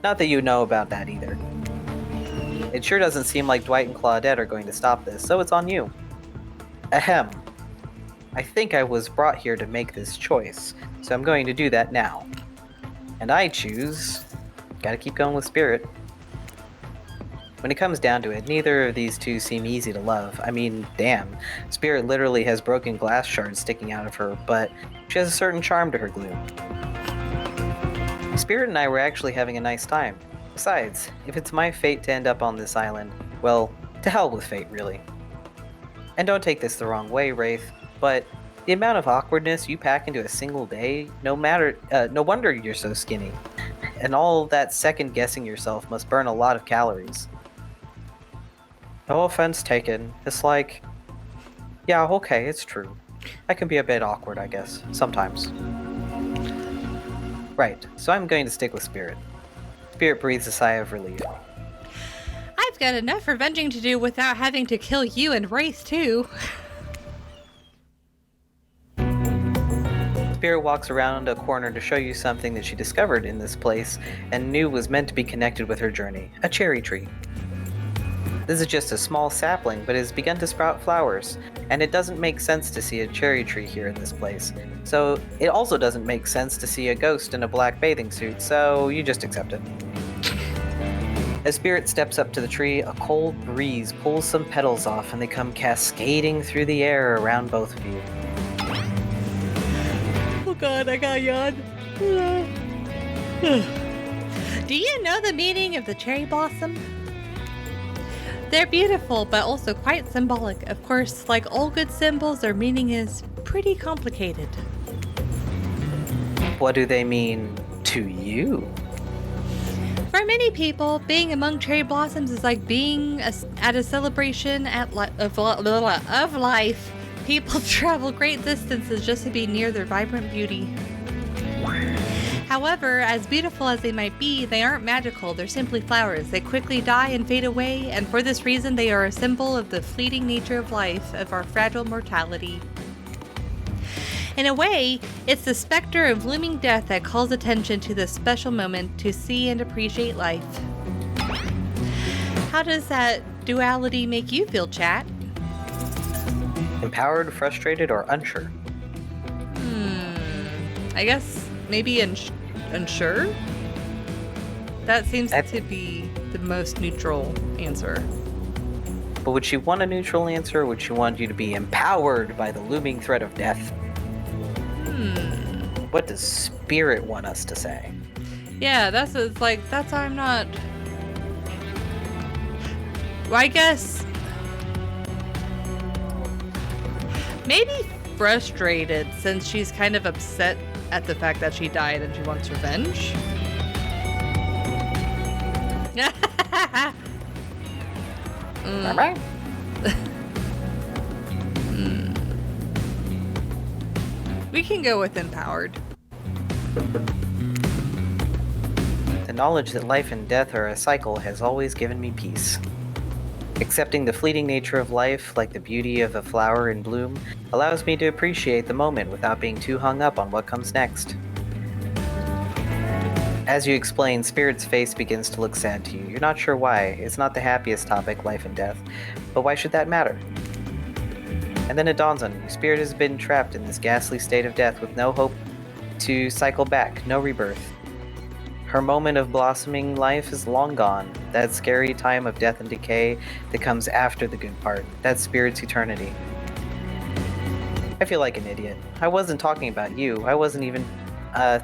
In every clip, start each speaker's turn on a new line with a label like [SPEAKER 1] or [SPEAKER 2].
[SPEAKER 1] Not that you know about that either. It sure doesn't seem like Dwight and Claudette are going to stop this, so it's on you. Ahem. I think I was brought here to make this choice, so I'm going to do that now. And I choose... Gotta keep going with Spirit. When it comes down to it, neither of these two seem easy to love. I mean, damn. Spirit literally has broken glass shards sticking out of her, but she has a certain charm to her gloom. Spirit and I were actually having a nice time. Besides, if it's my fate to end up on this island, well, to hell with fate, really. And don't take this the wrong way, Wraith, but the amount of awkwardness you pack into a single day, no wonder you're so skinny. And all that second guessing yourself must burn a lot of calories. No offense taken. It's like, yeah, okay, it's true. I can be a bit awkward, I guess, sometimes. Right, so I'm going to stick with Spirit. Spirit breathes a sigh of relief.
[SPEAKER 2] I've got enough revenging to do without having to kill you and Wraith too.
[SPEAKER 1] Spirit walks around a corner to show you something that she discovered in this place and knew was meant to be connected with her journey. A cherry tree. This is just a small sapling, but it has begun to sprout flowers, and it doesn't make sense to see a cherry tree here in this place. So it also doesn't make sense to see a ghost in a black bathing suit, so you just accept it. As Spirit steps up to the tree, a cold breeze pulls some petals off and they come cascading through the air around both of you.
[SPEAKER 2] Oh god, I got yawn. Do you know the meaning of the cherry blossom? They're beautiful, but also quite symbolic. Of course, like all good symbols, their meaning is pretty complicated.
[SPEAKER 1] What do they mean to you?
[SPEAKER 2] For many people, being among cherry blossoms is like being at a celebration of life. People travel great distances just to be near their vibrant beauty. However, as beautiful as they might be, they aren't magical. They're simply flowers. They quickly die and fade away, and for this reason, they are a symbol of the fleeting nature of life, of our fragile mortality. In a way, it's the specter of looming death that calls attention to this special moment to see and appreciate life. How does that duality make you feel, chat?
[SPEAKER 1] Empowered, frustrated, or unsure?
[SPEAKER 2] I guess maybe unsure? That seems to be the most neutral answer.
[SPEAKER 1] But would she want a neutral answer, or would she want you to be empowered by the looming threat of death? What does Spirit want us to say?
[SPEAKER 2] Yeah, that's I'm not... Well, I guess... Maybe frustrated, since she's kind of upset at the fact that she died and she wants revenge.
[SPEAKER 1] Alright.
[SPEAKER 2] We can go with empowered.
[SPEAKER 1] The knowledge that life and death are a cycle has always given me peace. Accepting the fleeting nature of life, like the beauty of a flower in bloom, allows me to appreciate the moment without being too hung up on what comes next. As you explain, Spirit's face begins to look sad to you. You're not sure why. It's not the happiest topic, life and death. But why should that matter? And then it dawns on you. Spirit has been trapped in this ghastly state of death with no hope to cycle back, no rebirth. Her moment of blossoming life is long gone. That scary time of death and decay that comes after the good part. That's Spirit's eternity. I feel like an idiot. I wasn't talking about you. I wasn't even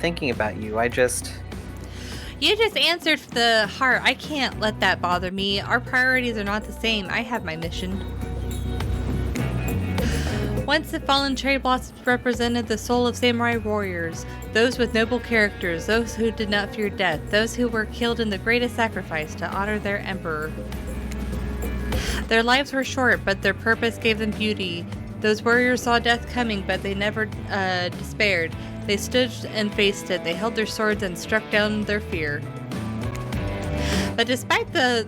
[SPEAKER 1] thinking about you.
[SPEAKER 2] You just answered the heart. I can't let that bother me. Our priorities are not the same. I have my mission. Once the fallen cherry blossoms represented the soul of samurai warriors, those with noble characters, those who did not fear death, those who were killed in the greatest sacrifice to honor their emperor. Their lives were short, but their purpose gave them beauty. Those warriors saw death coming, but they never despaired. They stood and faced it. They held their swords and struck down their fear. But despite the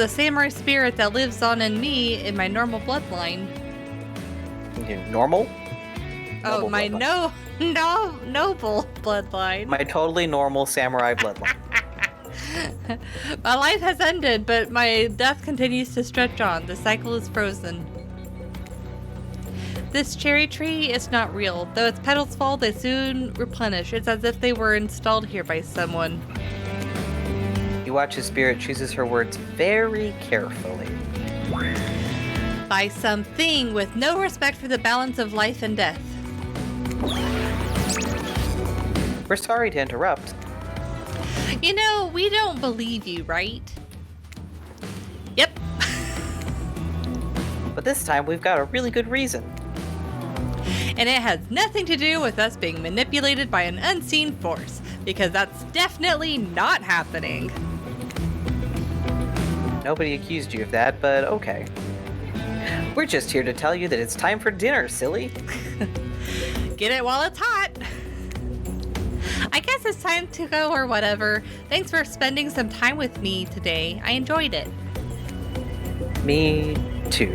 [SPEAKER 2] samurai spirit that lives on in me in my normal bloodline,
[SPEAKER 1] Normal?
[SPEAKER 2] Oh,
[SPEAKER 1] Noble
[SPEAKER 2] my
[SPEAKER 1] bloodline.
[SPEAKER 2] noble bloodline.
[SPEAKER 1] My totally normal samurai bloodline.
[SPEAKER 2] My life has ended, but my death continues to stretch on. The cycle is frozen. This cherry tree is not real. Though its petals fall, they soon replenish. It's as if they were installed here by someone.
[SPEAKER 1] You watch as Spirit chooses her words very carefully.
[SPEAKER 2] By something with no respect for the balance of life and death.
[SPEAKER 1] We're sorry to interrupt.
[SPEAKER 2] You know, we don't believe you, right? Yep.
[SPEAKER 1] But this time we've got a really good reason.
[SPEAKER 2] And it has nothing to do with us being manipulated by an unseen force, because that's definitely not happening.
[SPEAKER 1] Nobody accused you of that, but okay. We're just here to tell you that it's time for dinner, silly.
[SPEAKER 2] Get it while it's hot. I guess it's time to go or whatever. Thanks for spending some time with me today. I enjoyed it.
[SPEAKER 1] Me too.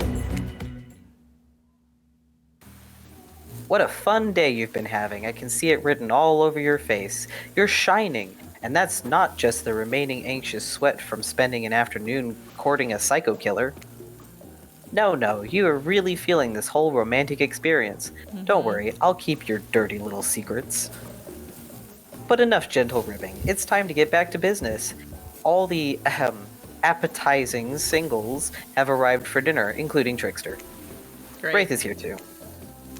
[SPEAKER 1] What a fun day you've been having. I can see it written all over your face. You're shining. And that's not just the remaining anxious sweat from spending an afternoon courting a psycho killer. No, you are really feeling this whole romantic experience. Mm-hmm. Don't worry, I'll keep your dirty little secrets. But enough gentle ribbing. It's time to get back to business. All the, appetizing singles have arrived for dinner, including Trickster.
[SPEAKER 2] Great.
[SPEAKER 1] Wraith is here too.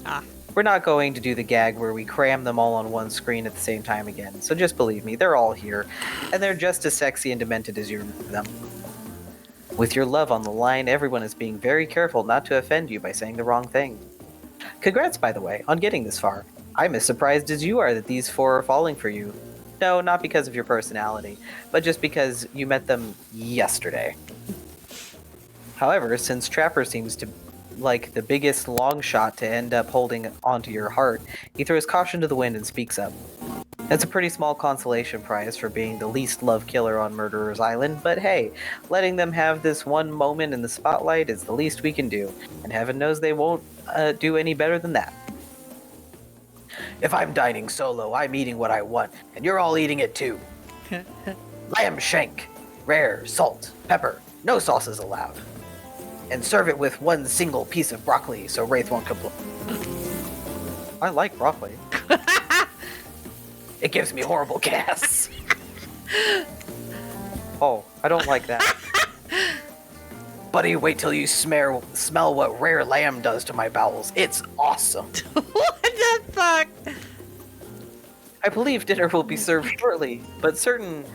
[SPEAKER 2] Ah.
[SPEAKER 1] We're not going to do the gag where we cram them all on one screen at the same time again, so just believe me, they're all here, and they're just as sexy and demented as you remember them. With your love on the line, everyone is being very careful not to offend you by saying the wrong thing. Congrats, by the way, on getting this far. I'm as surprised as you are that these four are falling for you. No, not because of your personality, but just because you met them yesterday. However, since Trapper seems to like the biggest long shot to end up holding onto your heart, he throws caution to the wind and speaks up. That's a pretty small consolation prize for being the least loved killer on Murderer's Island, but hey, letting them have this one moment in the spotlight is the least we can do, and heaven knows they won't do any better than that. If I'm dining solo, I'm eating what I want, and you're all eating it too. Lamb shank, rare, salt, pepper, no sauces allowed. And serve it with one single piece of broccoli so Wraith won't complain. I like broccoli. It gives me horrible gas. Oh, I don't like that. Buddy, wait till you smell what rare lamb does to my bowels. It's awesome.
[SPEAKER 2] What the fuck?
[SPEAKER 1] I believe dinner will be served shortly, but certain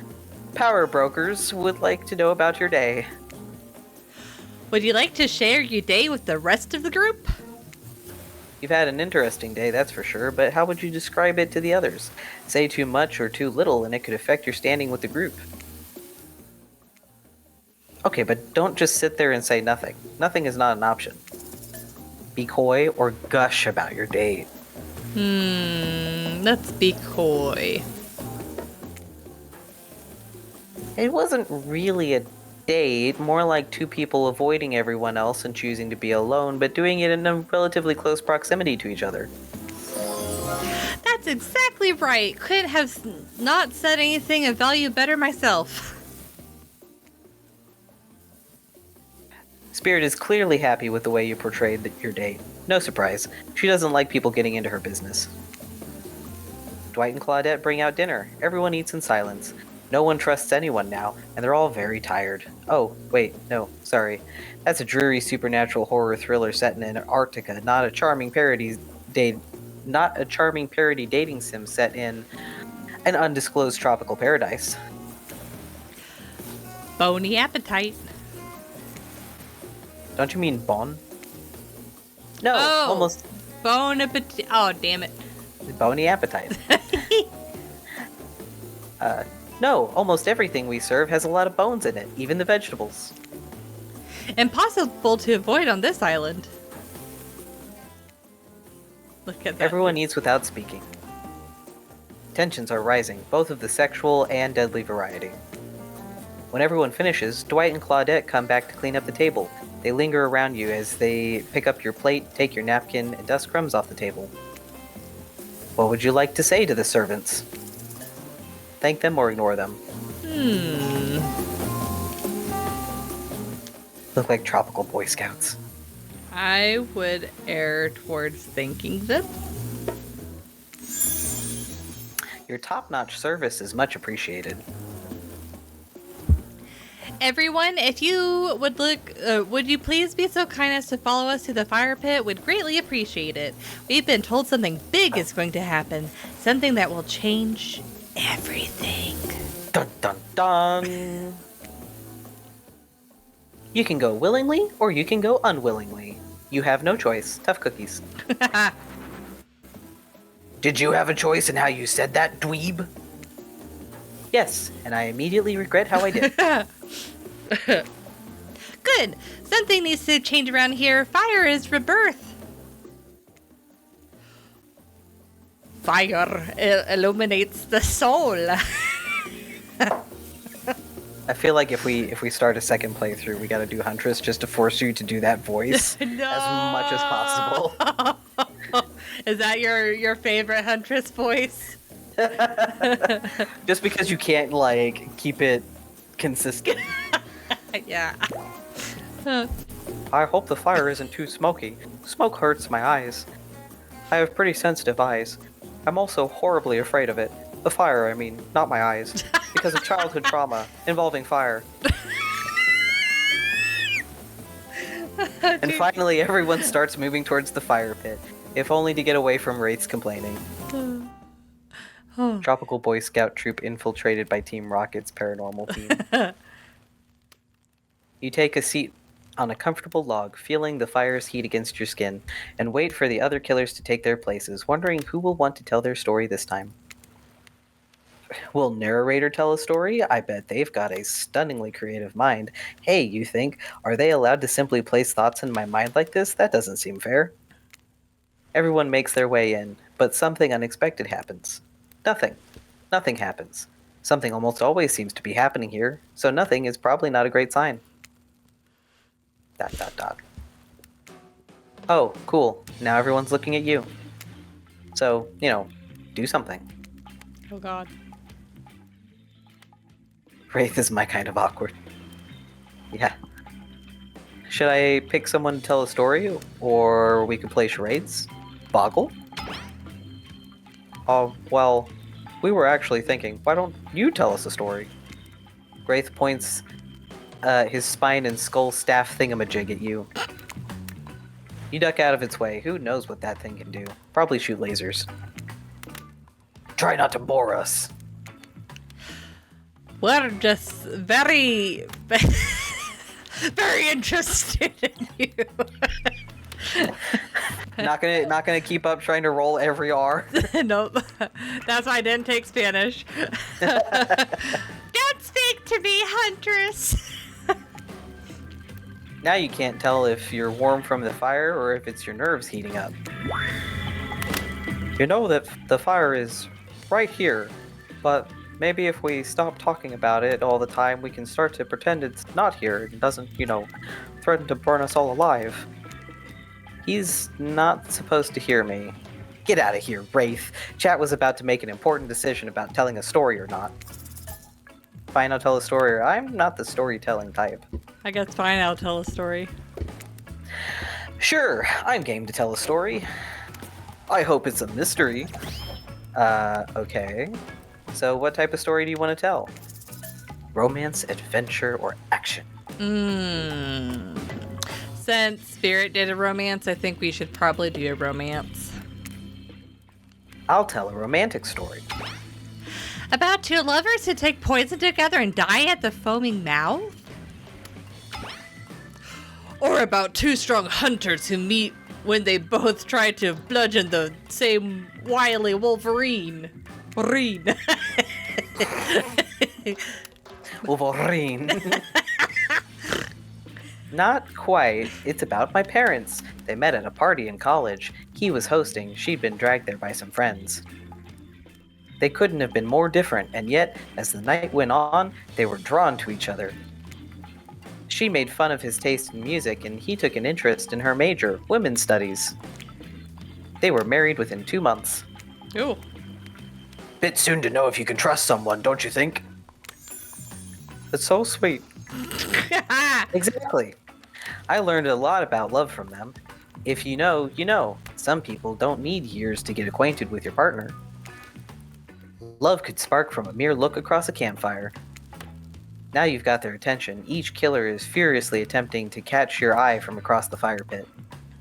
[SPEAKER 1] power brokers would like to know about your day.
[SPEAKER 2] Would you like to share your day with the rest of the group?
[SPEAKER 1] You've had an interesting day, that's for sure, but how would you describe it to the others? Say too much or too little, and it could affect your standing with the group. Okay, but don't just sit there and say nothing. Nothing is not an option. Be coy or gush about your day.
[SPEAKER 2] Let's be coy.
[SPEAKER 1] It wasn't really a date, more like two people avoiding everyone else and choosing to be alone, but doing it in a relatively close proximity to each other.
[SPEAKER 2] That's exactly right. Couldn't have not said anything of value better myself.
[SPEAKER 1] Spirit is clearly happy with the way you portrayed your date. No surprise. She doesn't like people getting into her business. Dwight and Claudette bring out dinner. Everyone eats in silence. No one trusts anyone now, and they're all very tired. Oh, wait, no, sorry. That's a dreary supernatural horror thriller set in Antarctica, not a charming parody dating sim set in an undisclosed tropical paradise.
[SPEAKER 2] Bony appetite.
[SPEAKER 1] Don't you mean bon? No, almost.
[SPEAKER 2] Bon appetit. Oh, damn it.
[SPEAKER 1] Bony appetite. No, almost everything we serve has a lot of bones in it, even the vegetables.
[SPEAKER 2] Impossible to avoid on this island. Look at that.
[SPEAKER 1] Everyone eats without speaking. Tensions are rising, both of the sexual and deadly variety. When everyone finishes, Dwight and Claudette come back to clean up the table. They linger around you as they pick up your plate, take your napkin, and dust crumbs off the table. What would you like to say to the servants? Thank them or ignore them? Look like tropical Boy Scouts.
[SPEAKER 2] I would err towards thinking that.
[SPEAKER 1] Your top-notch service is much appreciated.
[SPEAKER 2] Everyone, if you would you please be so kind as to follow us to the fire pit? We'd greatly appreciate it. We've been told something big is going to happen. Something that will change everything.
[SPEAKER 1] Dun dun dun! You can go willingly, or you can go unwillingly. You have no choice. Tough cookies. Did you have a choice in how you said that, dweeb? Yes, and I immediately regret how I did.
[SPEAKER 2] Good. Something needs to change around here. Fire is rebirth. Fire illuminates the soul.
[SPEAKER 1] I feel like if we start a second playthrough, we gotta do Huntress just to force you to do that voice
[SPEAKER 2] No.
[SPEAKER 1] as much as possible.
[SPEAKER 2] Is that your favorite Huntress voice?
[SPEAKER 1] Just because you can't, like, keep it consistent.
[SPEAKER 2] Yeah.
[SPEAKER 1] I hope the fire isn't too smoky. Smoke hurts my eyes. I have pretty sensitive eyes. I'm also horribly afraid of it. The fire, I mean, not my eyes. Because of childhood trauma involving fire. And finally, everyone starts moving towards the fire pit, if only to get away from Wraith's complaining. Tropical Boy Scout troop infiltrated by Team Rocket's paranormal team. You take a seat on a comfortable log, feeling the fire's heat against your skin, and wait for the other killers to take their places, wondering who will want to tell their story this time. Will narrator tell a story? I bet they've got a stunningly creative mind. Hey, you think, are they allowed to simply place thoughts in my mind like this? That doesn't seem fair. Everyone makes their way in, but something unexpected happens. Nothing. Nothing happens. Something almost always seems to be happening here, so nothing is probably not a great sign. ... Oh, cool. Now everyone's looking at you. So, do something.
[SPEAKER 2] Oh god.
[SPEAKER 1] Wraith is my kind of awkward. Yeah. Should I pick someone to tell a story, or we could play charades? Boggle? Oh, well, we were actually thinking, why don't you tell us a story? Wraith points his spine and skull staff thingamajig at you. You duck out of its way. Who knows what that thing can do? Probably shoot lasers. Try not to bore us.
[SPEAKER 2] We're just very, very interested in you.
[SPEAKER 1] Not gonna keep up trying to roll every R.
[SPEAKER 2] Nope. That's why I didn't take Spanish. Don't speak to me, Huntress.
[SPEAKER 1] Now you can't tell if you're warm from the fire or if it's your nerves heating up. You know that the fire is right here, but maybe if we stop talking about it all the time, we can start to pretend it's not here and doesn't, threaten to burn us all alive. He's not supposed to hear me. Get out of here, Wraith. Chat was about to make an important decision about telling a story or not. Fine, I'll tell a story, or I'm not the storytelling type.
[SPEAKER 2] I guess fine, I'll tell a story.
[SPEAKER 1] Sure, I'm game to tell a story. I hope it's a mystery. Okay. So what type of story do you want to tell? Romance, adventure, or action?
[SPEAKER 2] Since Spirit did a romance, I think we should probably do a romance.
[SPEAKER 1] I'll tell a romantic story.
[SPEAKER 2] About two lovers who take poison together and die at the foaming mouth? Or about two strong hunters who meet when they both try to bludgeon the same wily Wolverine.
[SPEAKER 1] Wolverine. Not quite. It's about my parents. They met at a party in college. He was hosting. She'd been dragged there by some friends. They couldn't have been more different, and yet, as the night went on, they were drawn to each other. She made fun of his taste in music, and he took an interest in her major, women's studies. They were married within 2 months.
[SPEAKER 2] Ooh.
[SPEAKER 1] Bit soon to know if you can trust someone, don't you think? It's so sweet. Exactly. I learned a lot about love from them. If you know, you know. Some people don't need years to get acquainted with your partner. Love could spark from a mere look across a campfire. Now you've got their attention. Each killer is furiously attempting to catch your eye from across the fire pit.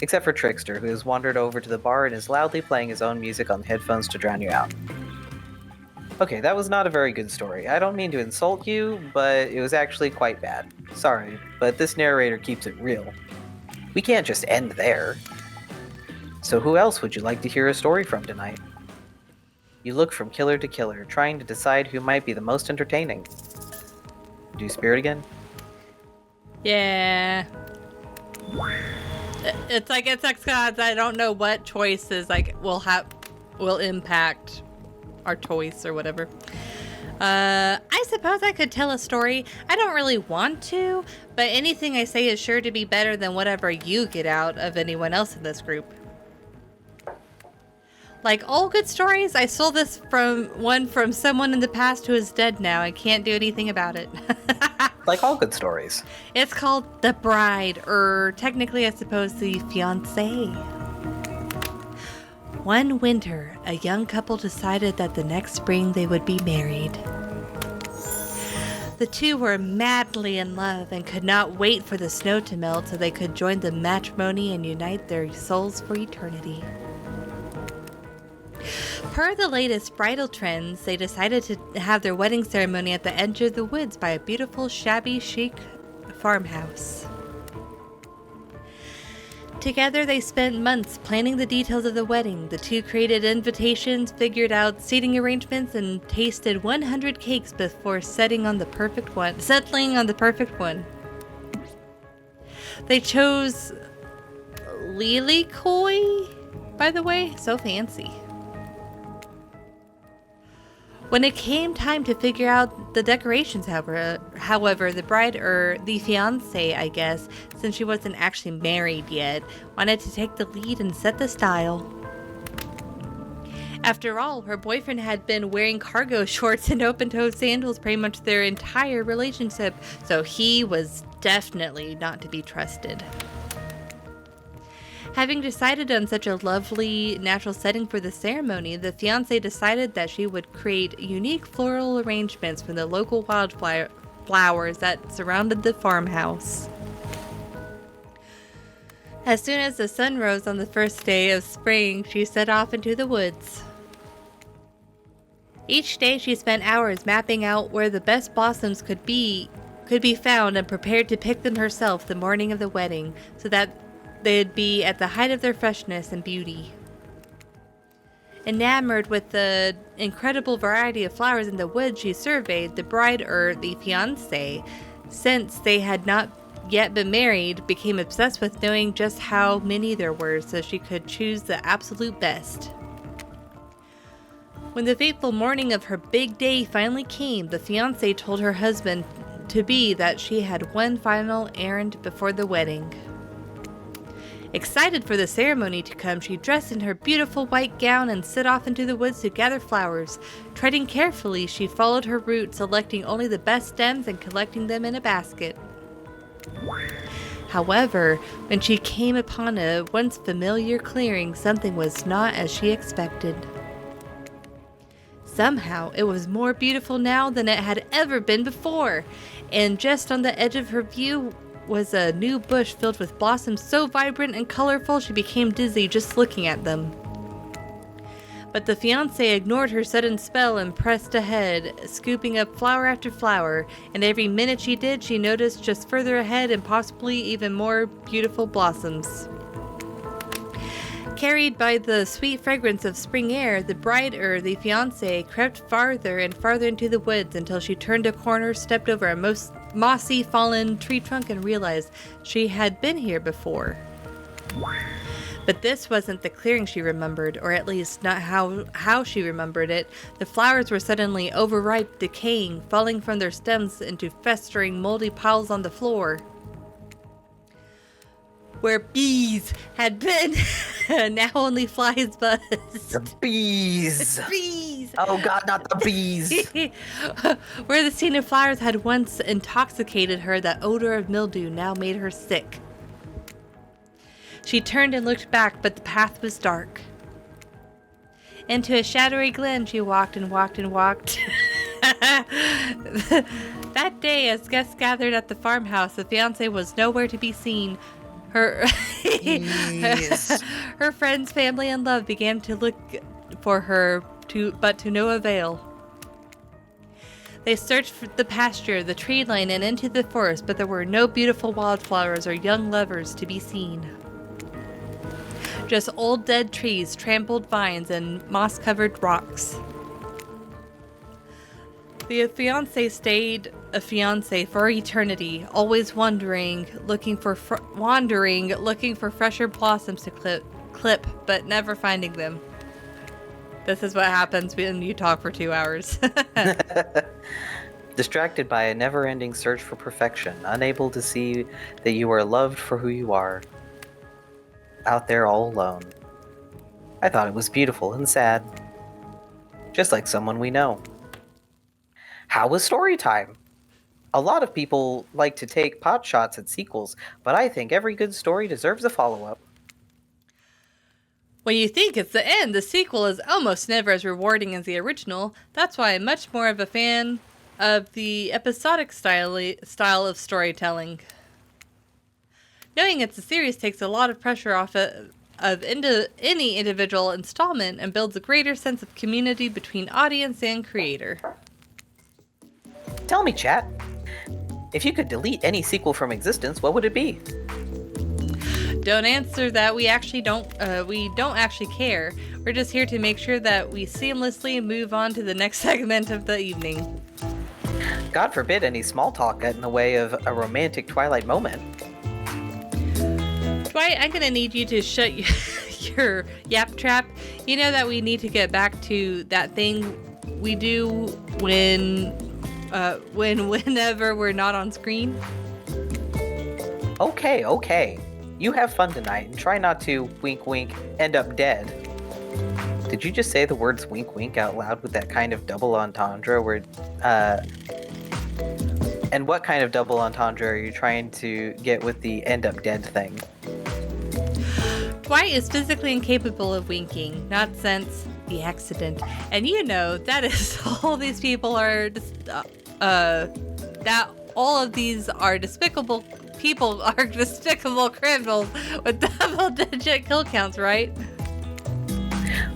[SPEAKER 1] Except for Trickster, who has wandered over to the bar and is loudly playing his own music on the headphones to drown you out. Okay, that was not a very good story. I don't mean to insult you, but it was actually quite bad. Sorry, but this narrator keeps it real. We can't just end there. So who else would you like to hear a story from tonight? You look from killer to killer, trying to decide who might be the most entertaining. Do Spirit again?
[SPEAKER 2] Yeah. It's like it's X gods. I don't know what choices will impact our choice or whatever. I suppose I could tell a story. I don't really want to, but anything I say is sure to be better than whatever you get out of anyone else in this group. Like all good stories, I stole this from someone in the past who is dead now and can't do anything about it.
[SPEAKER 1] Like all good stories.
[SPEAKER 2] It's called The Bride, or technically I suppose the fiancé. One winter, a young couple decided that the next spring they would be married. The two were madly in love and could not wait for the snow to melt so they could join the matrimony and unite their souls for eternity. Per the latest bridal trends, they decided to have their wedding ceremony at the edge of the woods by a beautiful, shabby, chic farmhouse. Together, they spent months planning the details of the wedding. The two created invitations, figured out seating arrangements, and tasted 100 cakes before settling on the perfect one. They chose Lilikoi, by the way, so fancy. When it came time to figure out the decorations, however, the bride, or the fiancé, I guess, since she wasn't actually married yet, wanted to take the lead and set the style. After all, her boyfriend had been wearing cargo shorts and open-toed sandals pretty much their entire relationship, so he was definitely not to be trusted. Having decided on such a lovely natural setting for the ceremony, the fiancé decided that she would create unique floral arrangements from the local wildflowers that surrounded the farmhouse. As soon as the sun rose on the first day of spring, she set off into the woods. Each day she spent hours mapping out where the best blossoms could be found and prepared to pick them herself the morning of the wedding, so that they'd be at the height of their freshness and beauty. Enamored with the incredible variety of flowers in the woods she surveyed, the bride, or the fiancé, since they had not yet been married, became obsessed with knowing just how many there were so she could choose the absolute best. When the fateful morning of her big day finally came, the fiancé told her husband-to-be that she had one final errand before the wedding. Excited for the ceremony to come, she dressed in her beautiful white gown and set off into the woods to gather flowers. Treading carefully, she followed her route, selecting only the best stems and collecting them in a basket. However, when she came upon a once familiar clearing, something was not as she expected. Somehow, it was more beautiful now than it had ever been before, and just on the edge of her view was a new bush filled with blossoms so vibrant and colorful she became dizzy just looking at them. But the fiancé ignored her sudden spell and pressed ahead, scooping up flower after flower, and every minute she did, she noticed just further ahead and possibly even more beautiful blossoms. Carried by the sweet fragrance of spring air, the bride, or the fiancé, crept farther and farther into the woods until she turned a corner, stepped over a mossy fallen tree trunk, and realized she had been here before. But this wasn't the clearing she remembered, or at least not how she remembered it. The flowers were suddenly overripe, decaying, falling from their stems into festering, moldy piles on the floor. Where bees had been, now only flies buzzed.
[SPEAKER 1] The bees!
[SPEAKER 2] The bees!
[SPEAKER 1] Oh god, not the bees!
[SPEAKER 2] Where the scene of flowers had once intoxicated her, the odor of mildew now made her sick. She turned and looked back, but the path was dark. Into a shadowy glen she walked and walked and walked. That day, as guests gathered at the farmhouse, the fiancé was nowhere to be seen. Her her friends, family, and love began to look for her, but to no avail. They searched for the pasture, the tree line, and into the forest, but there were no beautiful wildflowers or young lovers to be seen. Just old dead trees, trampled vines, and moss-covered rocks. The fiancé stayed a fiancé for eternity, always wandering, looking for fresher blossoms to clip, but never finding them. This is what happens when you talk for 2 hours.
[SPEAKER 1] Distracted by a never-ending search for perfection, unable to see that you are loved for who you are. Out there all alone. I thought it was beautiful and sad. Just like someone we know. How was story time? A lot of people like to take pot shots at sequels, but I think every good story deserves a follow-up.
[SPEAKER 2] When you think it's the end, the sequel is almost never as rewarding as the original. That's why I'm much more of a fan of the episodic style of storytelling. Knowing it's a series takes a lot of pressure off any individual installment and builds a greater sense of community between audience and creator.
[SPEAKER 1] Tell me, chat. If you could delete any sequel from existence, what would it be?
[SPEAKER 2] Don't answer that. We don't actually care. We're just here to make sure that we seamlessly move on to the next segment of the evening.
[SPEAKER 1] God forbid any small talk get in the way of a romantic Twilight moment.
[SPEAKER 2] Dwight, I'm gonna need you to shut your yap trap. You know that we need to get back to that thing we do whenever we're not on screen.
[SPEAKER 1] Okay. You have fun tonight and try not to, wink wink, end up dead. Did you just say the words wink wink out loud with that kind of double entendre where, and what kind of double entendre are you trying to get with the end up dead thing?
[SPEAKER 2] Dwight is physically incapable of winking, not since the accident. And you know, that is all these people are, that all of these are despicable people are despicable criminals with double-digit kill counts, right?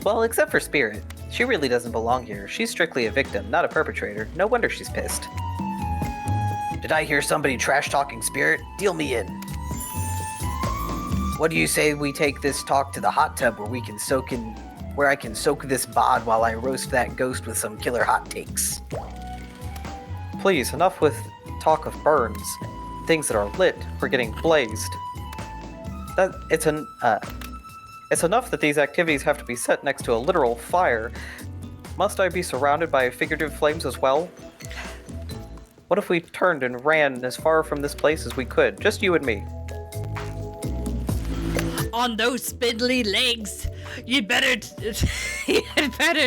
[SPEAKER 1] Well, except for Spirit. She really doesn't belong here. She's strictly a victim, not a perpetrator. No wonder she's pissed. Did I hear somebody trash-talking Spirit? Deal me in. What do you say we take this talk to the hot tub where I can soak this bod while I roast that ghost with some killer hot takes? Please, enough with talk of burns. Things that are lit, we're getting blazed. It's enough that these activities have to be set next to a literal fire. Must I be surrounded by figurative flames as well? What if we turned and ran as far from this place as we could, just you and me?
[SPEAKER 2] On those spindly legs, you'd better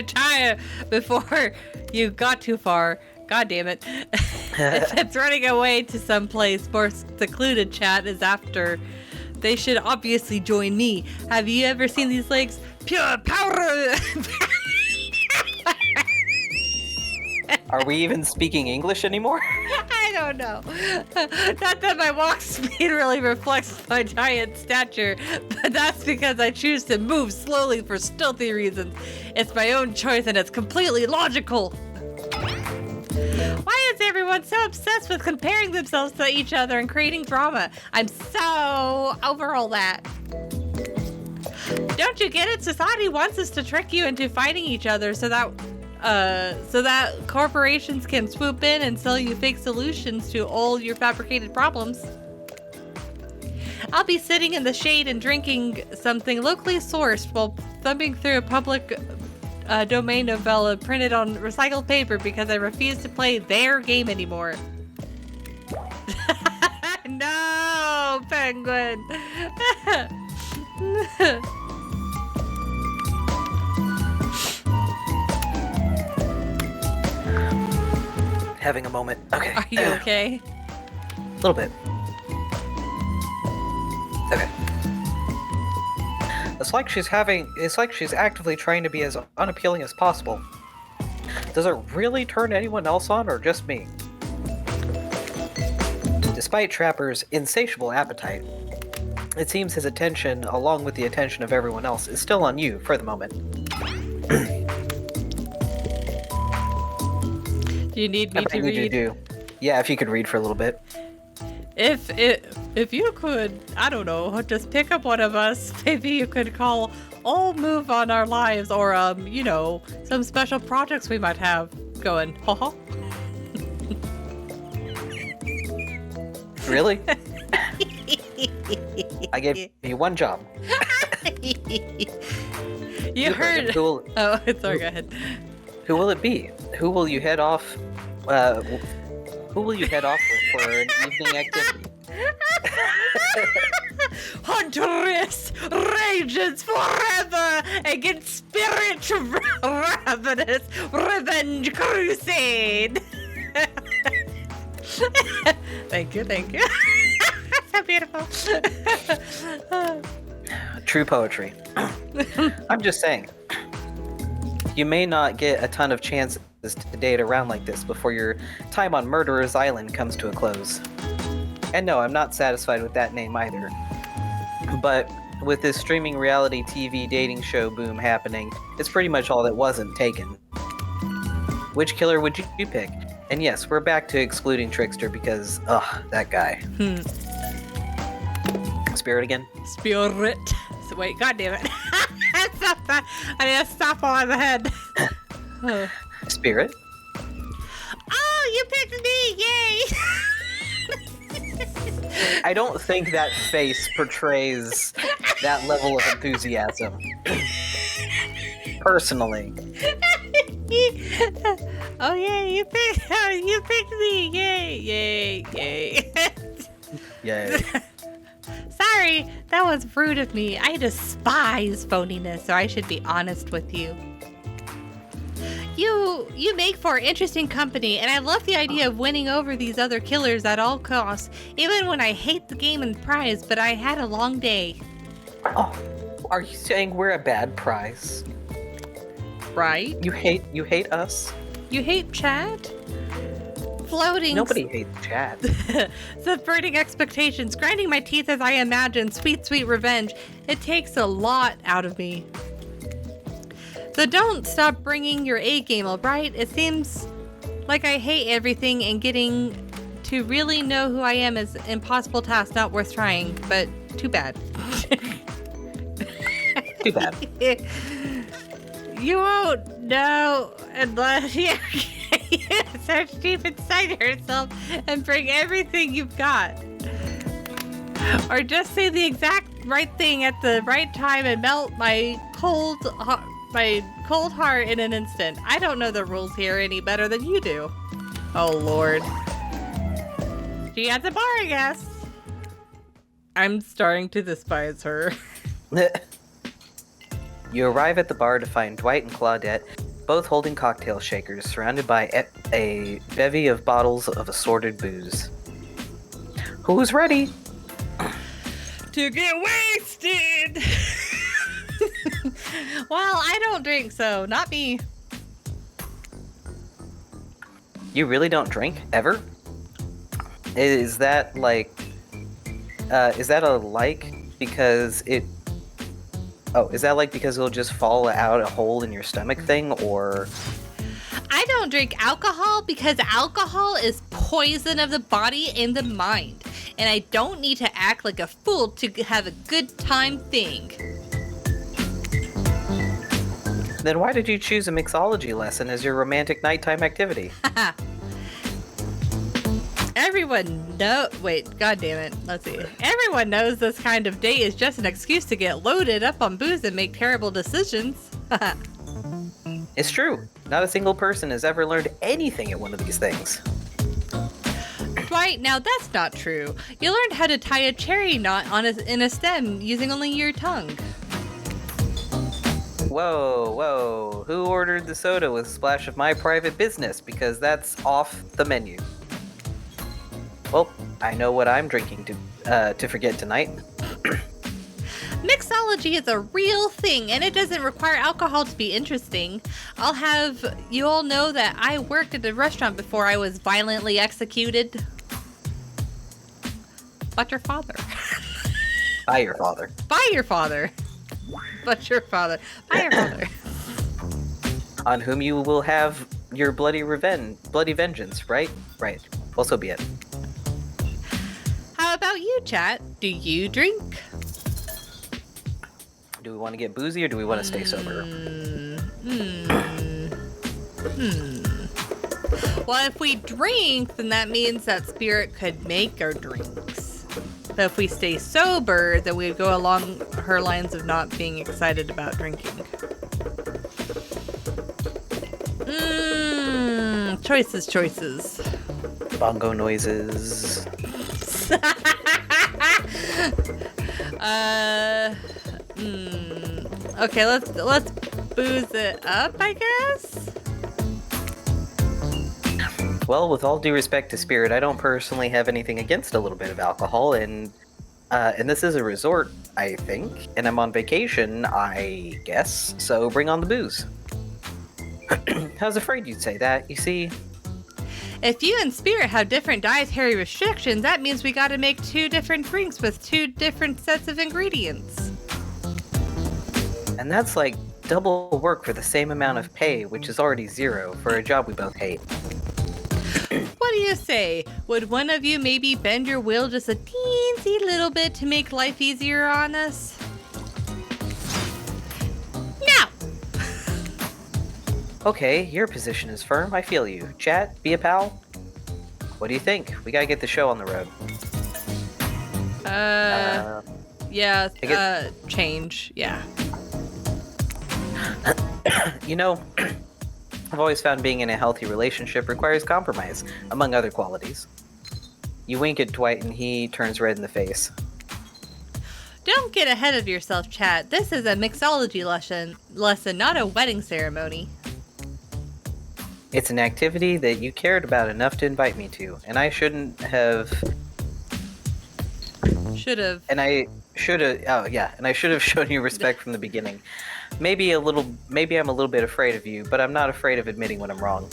[SPEAKER 2] tire before you got too far. God damn it. If it's running away to some place more secluded, chat is after. They should obviously join me. Have you ever seen these legs? Pure power!
[SPEAKER 1] Are we even speaking English anymore?
[SPEAKER 2] I don't know. Not that my walk speed really reflects my giant stature, but that's because I choose to move slowly for stealthy reasons. It's my own choice and it's completely logical. Why is everyone so obsessed with comparing themselves to each other and creating drama? I'm so over all that. Don't you get it? Society wants us to trick you into fighting each other so that corporations can swoop in and sell you fake solutions to all your fabricated problems. I'll be sitting in the shade and drinking something locally sourced while thumbing through a public domain novella printed on recycled paper because I refuse to play their game anymore. No, penguin.
[SPEAKER 1] Having a moment. Okay.
[SPEAKER 2] Are you okay?
[SPEAKER 1] A little bit. Okay. It's like she's actively trying to be as unappealing as possible. Does it really turn anyone else on, or just me? Despite Trapper's insatiable appetite, it seems his attention, along with the attention of everyone else, is still on you for the moment.
[SPEAKER 2] Do you need me to
[SPEAKER 1] I need you
[SPEAKER 2] read?
[SPEAKER 1] to do. Yeah, if you could read for a little bit.
[SPEAKER 2] If you could, I don't know, just pick up one of us, maybe you could call all move on our lives, or you know, some special projects we might have going. Haha.
[SPEAKER 1] Really? I gave you one job.
[SPEAKER 2] You heard.
[SPEAKER 1] Who
[SPEAKER 2] Oh, sorry. Go ahead.
[SPEAKER 1] will it be? Who will you head off? Who will you head off with for an evening activity?
[SPEAKER 2] Huntress rages forever against spirit ravenous revenge crusade. Thank you. So beautiful.
[SPEAKER 1] True poetry. I'm just saying. You may not get a ton of chances to date around like this before your time on Murderer's Island comes to a close. And no, I'm not satisfied with that name either. But with this streaming reality TV dating show boom happening, it's pretty much all that wasn't taken. Which killer would you pick? And yes, we're back to excluding Trickster because, that guy. Spirit again?
[SPEAKER 2] Spirit. So wait, god damn it. Stop that. I need to stop on the head.
[SPEAKER 1] Spirit?
[SPEAKER 2] Oh, you picked me! Yay!
[SPEAKER 1] I don't think that face portrays that level of enthusiasm. Personally.
[SPEAKER 2] Oh yay! You picked me! Yay!
[SPEAKER 1] Yay.
[SPEAKER 2] Sorry, that was rude of me. I despise phoniness, so I should be honest with you. You make for interesting company, and I love the idea of winning over these other killers at all costs, even when I hate the game and prize, but I had a long day.
[SPEAKER 1] Oh, are you saying we're a bad prize?
[SPEAKER 2] Right?
[SPEAKER 1] You hate us?
[SPEAKER 2] You hate Chad? Floating.
[SPEAKER 1] Nobody hates Chad.
[SPEAKER 2] Subverting expectations, grinding my teeth as I imagine sweet, sweet revenge. It takes a lot out of me. So don't stop bringing your A game, alright? It seems like I hate everything, and getting to really know who I am is an impossible task, not worth trying, but too bad.
[SPEAKER 1] Too bad.
[SPEAKER 2] You won't know unless you search deep inside yourself and bring everything you've got. Or just say the exact right thing at the right time and melt my cold heart in an instant. I don't know the rules here any better than you do. Oh, Lord. She has a bar, I guess. I'm starting to despise her.
[SPEAKER 1] You arrive at the bar to find Dwight and Claudette both holding cocktail shakers, surrounded by a bevy of bottles of assorted booze. Who's ready?
[SPEAKER 2] To get wasted! Well, I don't drink, so not me.
[SPEAKER 1] You really don't drink? Ever? Is that like... is that a like because it... Oh, is that like because it'll just fall out a hole in your stomach thing, or...
[SPEAKER 2] I don't drink alcohol because alcohol is poison of the body and the mind. And I don't need to act like a fool to have a good time thing.
[SPEAKER 1] Then why did you choose a mixology lesson as your romantic nighttime activity?
[SPEAKER 2] God damn it. Let's see. Everyone knows this kind of date is just an excuse to get loaded up on booze and make terrible decisions.
[SPEAKER 1] It's true. Not a single person has ever learned anything at one of these things.
[SPEAKER 2] Right, now that's not true. You learned how to tie a cherry knot in a stem using only your tongue.
[SPEAKER 1] Whoa. Who ordered the soda with a splash of my private business? Because that's off the menu. Well, I know what I'm drinking to forget tonight.
[SPEAKER 2] Mixology is a real thing, and it doesn't require alcohol to be interesting. I'll have you all know that I worked at a restaurant before I was violently executed. But your father.
[SPEAKER 1] By your father.
[SPEAKER 2] By your father. But your father. By your father.
[SPEAKER 1] On whom you will have your bloody vengeance, right? Right. Well, so be it.
[SPEAKER 2] How about you, chat? Do you drink?
[SPEAKER 1] Do we want to get boozy or do we want to stay sober?
[SPEAKER 2] Well, if we drink, then that means that Spirit could make our drinks. So if we stay sober, then we go along her lines of not being excited about drinking. Choices.
[SPEAKER 1] Bongo noises.
[SPEAKER 2] Okay, let's booze it up, I guess.
[SPEAKER 1] Well, with all due respect to Spirit, I don't personally have anything against a little bit of alcohol, and this is a resort, I think, and I'm on vacation, I guess, so bring on the booze. I was afraid you'd say that, you see.
[SPEAKER 2] If you and Spirit have different dietary restrictions, that means we gotta make 2 different drinks with 2 different sets of ingredients.
[SPEAKER 1] And that's like double work for the same amount of pay, which is already 0 for a job we both hate.
[SPEAKER 2] What do you say? Would one of you maybe bend your will just a teensy little bit to make life easier on us? No!
[SPEAKER 1] Okay, your position is firm, I feel you. Chat, be a pal? What do you think? We gotta get the show on the road.
[SPEAKER 2] Change, yeah.
[SPEAKER 1] You know, I've always found being in a healthy relationship requires compromise, among other qualities. You wink at Dwight and he turns red in the face.
[SPEAKER 2] Don't get ahead of yourself, chat. This is a mixology lesson, not a wedding ceremony.
[SPEAKER 1] It's an activity that you cared about enough to invite me to, and I shouldn't have...
[SPEAKER 2] Should've.
[SPEAKER 1] And I should have shown you respect from the beginning. Maybe I'm a little bit afraid of you, but I'm not afraid of admitting when I'm wrong.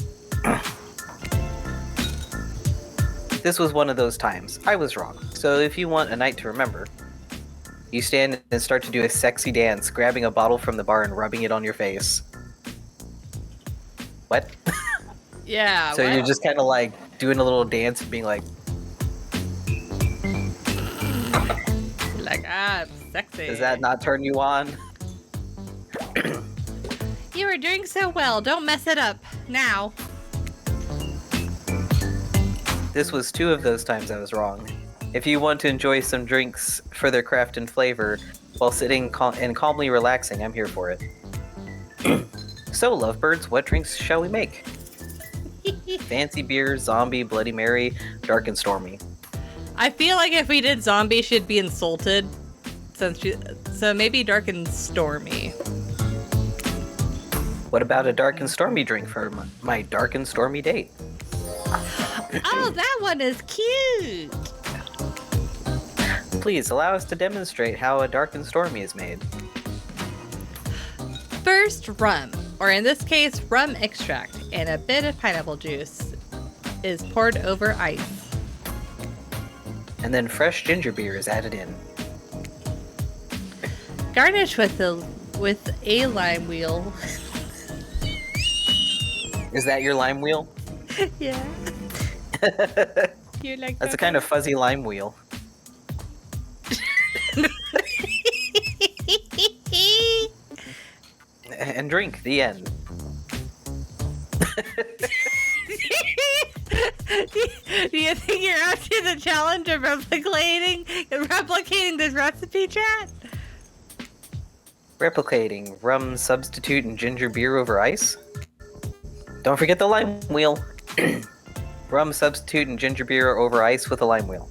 [SPEAKER 1] This was one of those times. I was wrong. So if you want a night to remember, you stand and start to do a sexy dance, grabbing a bottle from the bar and rubbing it on your face. What?
[SPEAKER 2] Yeah.
[SPEAKER 1] So you're just kind of like doing a little dance and being like,
[SPEAKER 2] sexy.
[SPEAKER 1] does that not turn you on?
[SPEAKER 2] You were doing so well. Don't mess it up. Now.
[SPEAKER 1] This was 2 of those times I was wrong. If you want to enjoy some drinks for their craft and flavor while sitting and calmly relaxing, I'm here for it. So, lovebirds, what drinks shall we make? Fancy beer, zombie, Bloody Mary, dark and stormy.
[SPEAKER 2] I feel like if we did zombie, she'd be insulted. So maybe dark and stormy.
[SPEAKER 1] What about a dark and stormy drink for my dark and stormy date?
[SPEAKER 2] Oh, that one is cute!
[SPEAKER 1] Please allow us to demonstrate how a dark and stormy is made.
[SPEAKER 2] First, rum, or in this case, rum extract, and a bit of pineapple juice is poured over ice.
[SPEAKER 1] And then fresh ginger beer is added in.
[SPEAKER 2] Garnish with a lime wheel.
[SPEAKER 1] Is that your lime wheel?
[SPEAKER 2] Yeah. You like
[SPEAKER 1] That's a kind of fuzzy lime wheel. And drink, the end.
[SPEAKER 2] Do you think you're up to the challenge of replicating this recipe, chat?
[SPEAKER 1] Replicating rum substitute and ginger beer over ice? Don't forget the lime wheel. Rum substitute and ginger beer over ice with a lime wheel.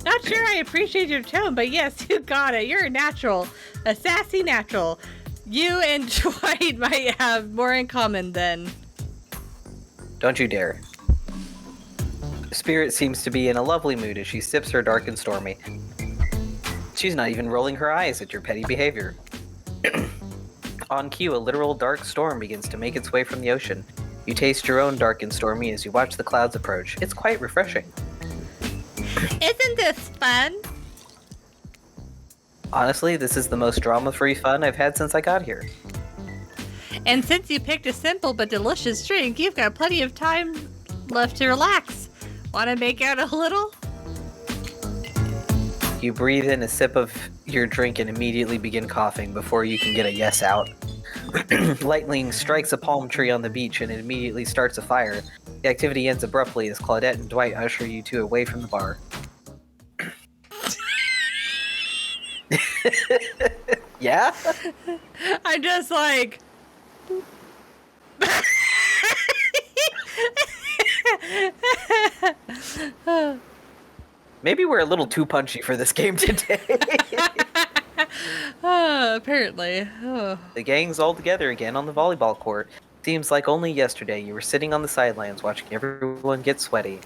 [SPEAKER 2] Not sure I appreciate your tone, but yes, you got it. You're a natural. A sassy natural. You and Dwight might have more in common than...
[SPEAKER 1] Don't you dare. Spirit seems to be in a lovely mood as she sips her dark and stormy. She's not even rolling her eyes at your petty behavior. On cue, a literal dark storm begins to make its way from the ocean. You taste your own dark and stormy as you watch the clouds approach. It's quite refreshing.
[SPEAKER 2] Isn't this fun?
[SPEAKER 1] Honestly, this is the most drama-free fun I've had since I got here.
[SPEAKER 2] And since you picked a simple but delicious drink, you've got plenty of time left to relax. Want to make out a little?
[SPEAKER 1] You breathe in a sip of your drink and immediately begin coughing before you can get a yes out. Lightning strikes a palm tree on the beach and it immediately starts a fire. The activity ends abruptly as Claudette and Dwight usher you two away from the bar. Yeah?
[SPEAKER 2] I'm just like...
[SPEAKER 1] Maybe we're a little too punchy for this game today.
[SPEAKER 2] Apparently.
[SPEAKER 1] The gang's all together again on the volleyball court. Seems like only yesterday you were sitting on the sidelines watching everyone get sweaty.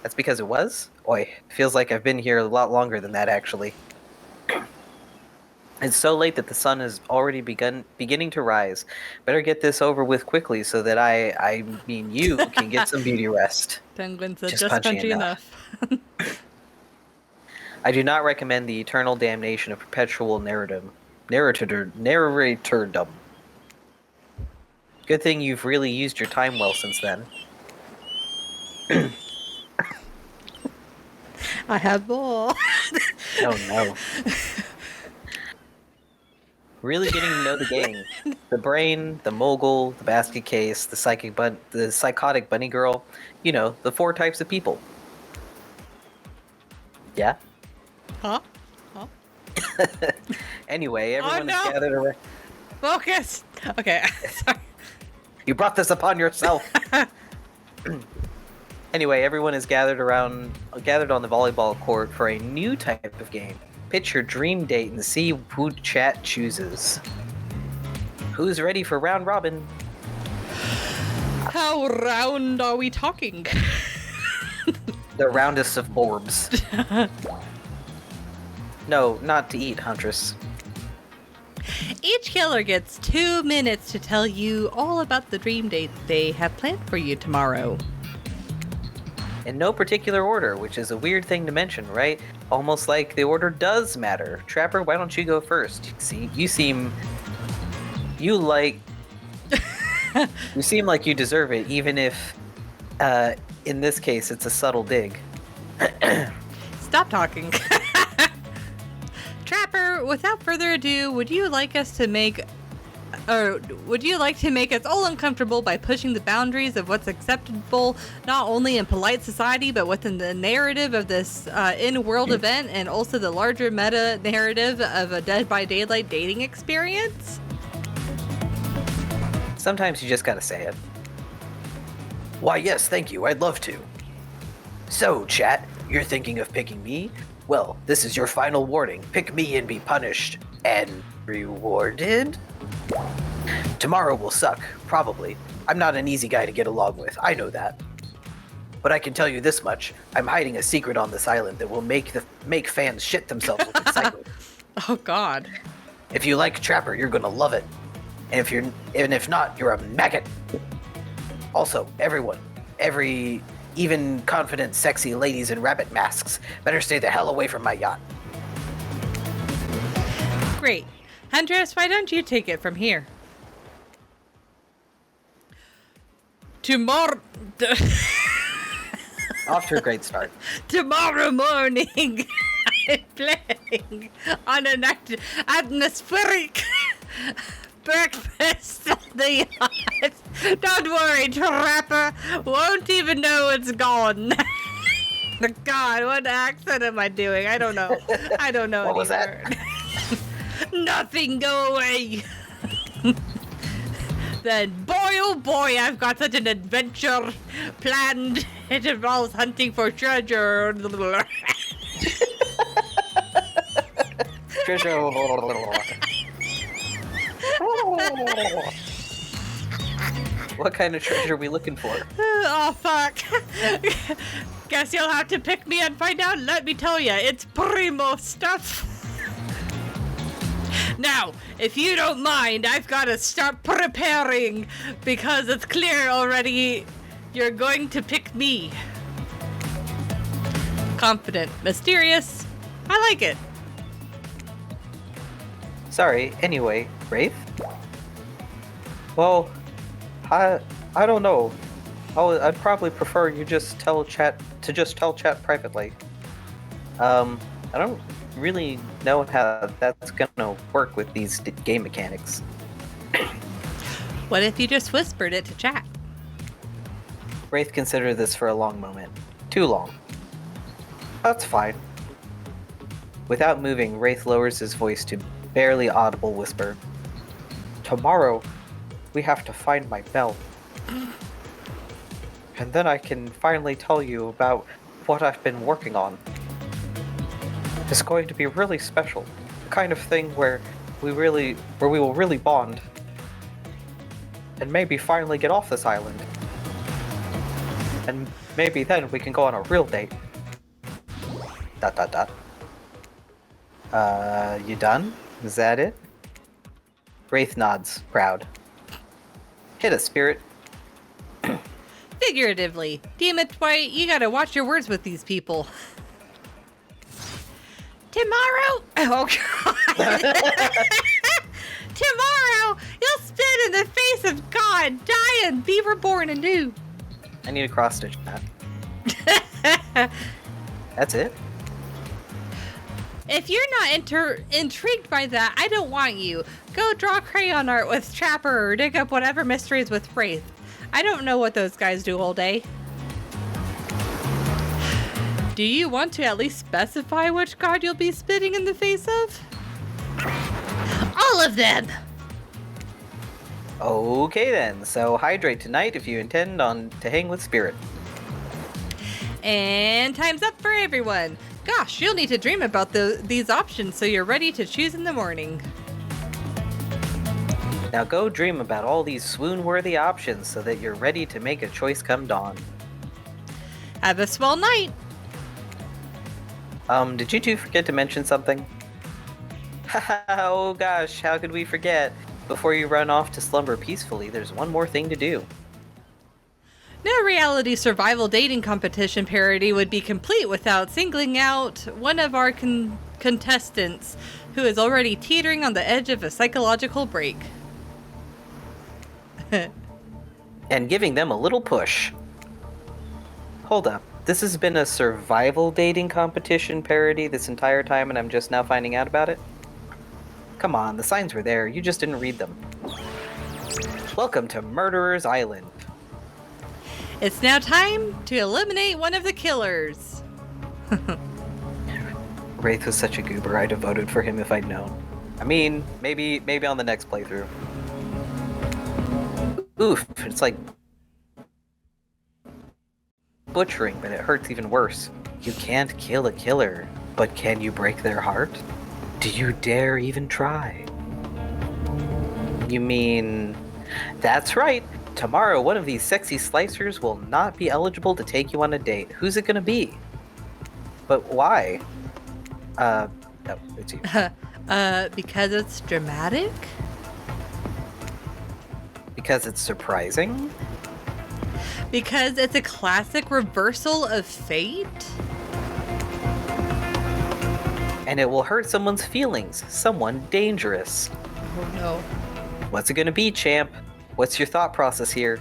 [SPEAKER 1] That's because it was? Oi, feels like I've been here a lot longer than that, actually. It's so late that the sun is already beginning to rise. Better get this over with quickly so that you can get some beauty rest.
[SPEAKER 2] Penguins are
[SPEAKER 1] Just
[SPEAKER 2] just punchy enough.
[SPEAKER 1] I do not recommend the eternal damnation of perpetual narratordom. Good thing you've really used your time well since then.
[SPEAKER 2] I have more.
[SPEAKER 1] Oh no. Really getting to know the gang. The brain, the mogul, the basket case, the psychotic bunny girl. You know, the 4 types of people. Yeah?
[SPEAKER 2] Huh?
[SPEAKER 1] Anyway, everyone
[SPEAKER 2] no.
[SPEAKER 1] is gathered around.
[SPEAKER 2] Focus! Okay, sorry.
[SPEAKER 1] You brought this upon yourself. Anyway, everyone is gathered on the volleyball court for a new type of game. Pitch your dream date and see who chat chooses. Who's ready for round robin?
[SPEAKER 2] How round are we talking?
[SPEAKER 1] The roundest of orbs. No, not to eat, Huntress.
[SPEAKER 2] Each killer gets 2 minutes to tell you all about the dream date they have planned for you tomorrow.
[SPEAKER 1] In no particular order, which is a weird thing to mention, right? Almost like the order does matter. Trapper, why don't you go first? You seem like you deserve it, even if, in this case, it's a subtle dig.
[SPEAKER 2] Stop talking. Trapper, without further ado, would you like to make us all uncomfortable by pushing the boundaries of what's acceptable, not only in polite society, but within the narrative of this in-world event, and also the larger meta-narrative of a Dead by Daylight dating experience?
[SPEAKER 1] Sometimes you just gotta say it. Why, yes, thank you. I'd love to. So, chat, you're thinking of picking me? Well, this is your final warning. Pick me and be punished. And rewarded? Tomorrow will suck, probably. I'm not an easy guy to get along with, I know that. But I can tell you this much, I'm hiding a secret on this island that will make fans shit themselves with excitement.
[SPEAKER 2] Oh god.
[SPEAKER 1] If you like Trapper, you're gonna love it. And if not, you're a maggot. Also, everyone, even confident, sexy ladies in rabbit masks, better stay the hell away from my yacht.
[SPEAKER 2] Great. Huntress, why don't you take it from here? Tomorrow...
[SPEAKER 1] Off to a great start.
[SPEAKER 2] Tomorrow morning, I'm planning on an atmospheric breakfast at the yacht. Don't worry, Trapper won't even know it's gone. God, what accent am I doing? I don't know.
[SPEAKER 1] What was that?
[SPEAKER 2] Nothing, go away. Then, boy oh boy, I've got such an adventure planned. It involves hunting for treasure.
[SPEAKER 1] Treasure. What kind of treasure are we looking for?
[SPEAKER 2] Oh, fuck. Guess you'll have to pick me and find out. Let me tell you, it's primo stuff. Now, if you don't mind, I've got to start preparing because it's clear already you're going to pick me. Confident, mysterious. I like it.
[SPEAKER 1] Sorry, anyway, Wraith? Well, I don't know. I'd probably prefer you just tell chat privately. I don't really know how that's gonna work with these game mechanics.
[SPEAKER 2] What if you just whispered it to chat?
[SPEAKER 1] Wraith considered this for a long moment. Too long. That's fine. Without moving, Wraith lowers his voice to barely audible whisper. Tomorrow, we have to find my bell. And then I can finally tell you about what I've been working on. It's going to be really special. The kind of thing where we will really bond. And maybe finally get off this island. And maybe then we can go on a real date. ... You done? Is that it? Wraith nods, proud. Hit us, Spirit.
[SPEAKER 2] Figuratively. Damn it, Dwight, you gotta watch your words with these people. Tomorrow? Oh, God. Tomorrow, you'll spit in the face of God, die and be reborn anew.
[SPEAKER 1] I need a cross stitch that. That's it?
[SPEAKER 2] If you're not intrigued by that, I don't want you. Go draw crayon art with Trapper or dig up whatever mysteries with Wraith. I don't know what those guys do all day. Do you want to at least specify which god you'll be spitting in the face of? All of them!
[SPEAKER 1] Okay then, so hydrate tonight if you intend to hang with Spirit.
[SPEAKER 2] And time's up for everyone. Gosh, you'll need to dream about these options so you're ready to choose in the morning.
[SPEAKER 1] Now go dream about all these swoon-worthy options so that you're ready to make a choice come dawn.
[SPEAKER 2] Have a swell night.
[SPEAKER 1] Did you two forget to mention something? Oh gosh, how could we forget? Before you run off to slumber peacefully, there's one more thing to do.
[SPEAKER 2] No reality survival dating competition parody would be complete without singling out one of our contestants who is already teetering on the edge of a psychological break.
[SPEAKER 1] And giving them a little push. Hold up, this has been a survival dating competition parody this entire time and I'm just now finding out about it? Come on, the signs were there, you just didn't read them. Welcome to Murderer's Island.
[SPEAKER 2] It's now time to eliminate one of the killers.
[SPEAKER 1] Wraith was such a goober, I'd have voted for him if I'd known. I mean, maybe on the next playthrough. Oof, it's like butchering, but it hurts even worse. You can't kill a killer, but can you break their heart? Do you dare even try? You mean... That's right! Tomorrow, one of these sexy slicers will not be eligible to take you on a date. Who's it gonna be? But why? No, it's you.
[SPEAKER 2] Because it's dramatic?
[SPEAKER 1] Because it's surprising?
[SPEAKER 2] Because it's a classic reversal of fate?
[SPEAKER 1] And it will hurt someone's feelings. Someone dangerous.
[SPEAKER 2] Oh no.
[SPEAKER 1] What's it gonna be, champ? What's your thought process here?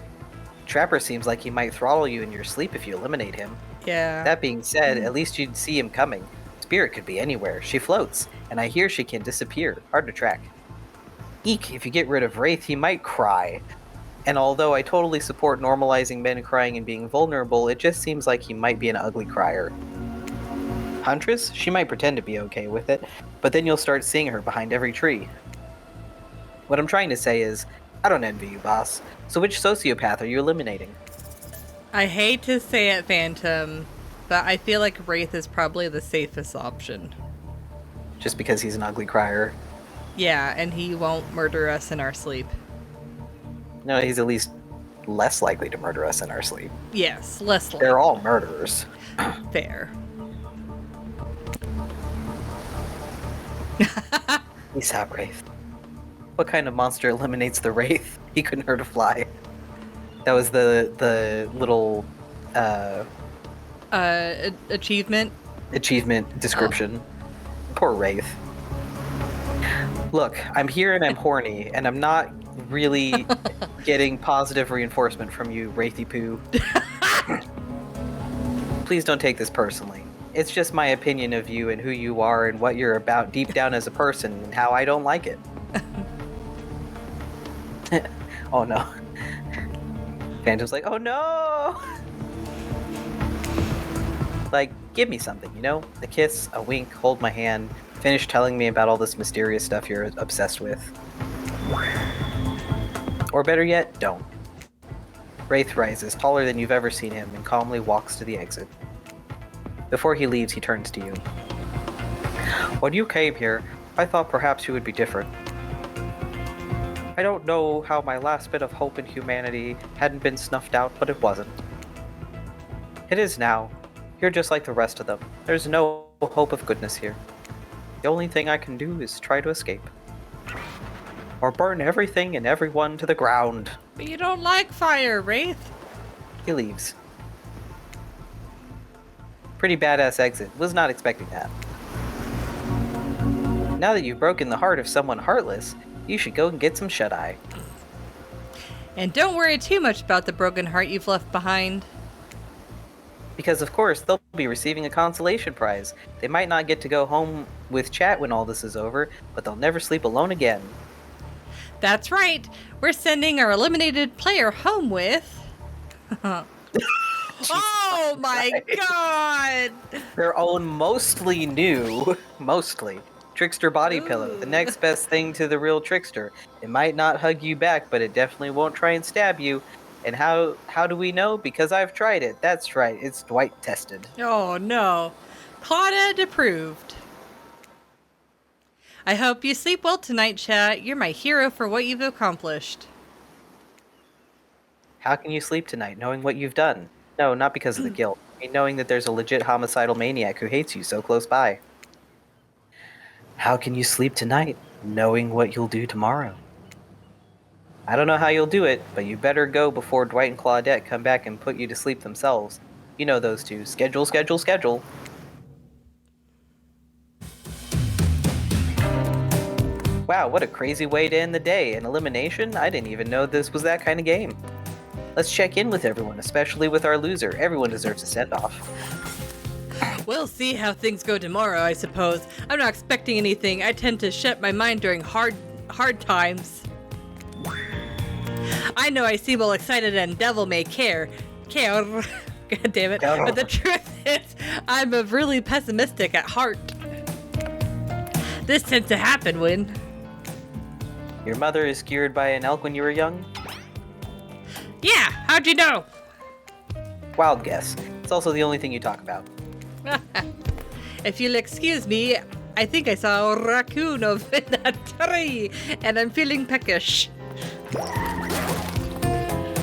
[SPEAKER 1] Trapper seems like he might throttle you in your sleep if you eliminate him.
[SPEAKER 2] Yeah.
[SPEAKER 1] That being said, at least you'd see him coming. Spirit could be anywhere. She floats, and I hear she can disappear. Hard to track. Eek, if you get rid of Wraith, he might cry. And although I totally support normalizing men crying and being vulnerable, it just seems like he might be an ugly crier. Huntress? She might pretend to be okay with it, but then you'll start seeing her behind every tree. What I'm trying to say is, I don't envy you, boss. So which sociopath are you eliminating?
[SPEAKER 2] I hate to say it, Phantom, but I feel like Wraith is probably the safest option.
[SPEAKER 1] Just because he's an ugly crier?
[SPEAKER 2] Yeah, and he won't murder us in our sleep.
[SPEAKER 1] No, he's at least less likely to murder us in our sleep.
[SPEAKER 2] Yes, less likely.
[SPEAKER 1] They're all murderers.
[SPEAKER 2] Fair.
[SPEAKER 1] Peace out, Wraith. What kind of monster eliminates the Wraith? He couldn't hurt a fly. That was the little
[SPEAKER 2] Achievement
[SPEAKER 1] description. Poor Wraith. Look, I'm here and I'm horny, and I'm not really getting positive reinforcement from you, Wraithy Poo. Please don't take this personally. It's just my opinion of you and who you are and what you're about deep down as a person and how I don't like it. Oh no. Phantom's like, oh no! Like, give me something, you know? A kiss, a wink, hold my hand, finish telling me about all this mysterious stuff you're obsessed with. Or better yet, don't. Wraith rises, taller than you've ever seen him, and calmly walks to the exit. Before he leaves, he turns to you. When you came here, I thought perhaps you would be different. I don't know how my last bit of hope in humanity hadn't been snuffed out, but it wasn't. It is now. You're just like the rest of them. There's no hope of goodness here. The only thing I can do is try to escape. Or burn everything and everyone to the ground.
[SPEAKER 2] But you don't like fire, Wraith.
[SPEAKER 1] He leaves. Pretty badass exit. Was not expecting that. Now that you've broken the heart of someone heartless, you should go and get some shut-eye.
[SPEAKER 2] And don't worry too much about the broken heart you've left behind.
[SPEAKER 1] Because of course, they'll be receiving a consolation prize. They might not get to go home with chat when all this is over, but they'll never sleep alone again.
[SPEAKER 2] That's right. We're sending our eliminated player home with... Oh my god!
[SPEAKER 1] Their own mostly new, Trickster body pillow. The next best thing to the real Trickster. It might not hug you back, but it definitely won't try and stab you. And how do we know? Because I've tried it. That's right, it's Dwight tested.
[SPEAKER 2] Oh no. Claudette approved. I hope you sleep well tonight, chat. You're my hero for what you've accomplished.
[SPEAKER 1] How can you sleep tonight knowing what you've done? No, not because of the guilt. I mean, knowing that there's a legit homicidal maniac who hates you so close by. How can you sleep tonight knowing what you'll do tomorrow? I don't know how you'll do it, but you better go before Dwight and Claudette come back and put you to sleep themselves. You know those two. Schedule, schedule, schedule. Wow, what a crazy way to end the day. An elimination? I didn't even know this was that kind of game. Let's check in with everyone, especially with our loser. Everyone deserves a send-off.
[SPEAKER 2] We'll see how things go tomorrow, I suppose. I'm not expecting anything. I tend to shut my mind during hard times. I know I seem all excited and devil may care. God damn it. But the truth is, I'm really pessimistic at heart. This tends to happen when...
[SPEAKER 1] Your mother is skewered by an elk when you were young?
[SPEAKER 2] Yeah, how'd you know?
[SPEAKER 1] Wild guess. It's also the only thing you talk about.
[SPEAKER 2] If you'll excuse me, I think I saw a raccoon over in that tree, and I'm feeling peckish.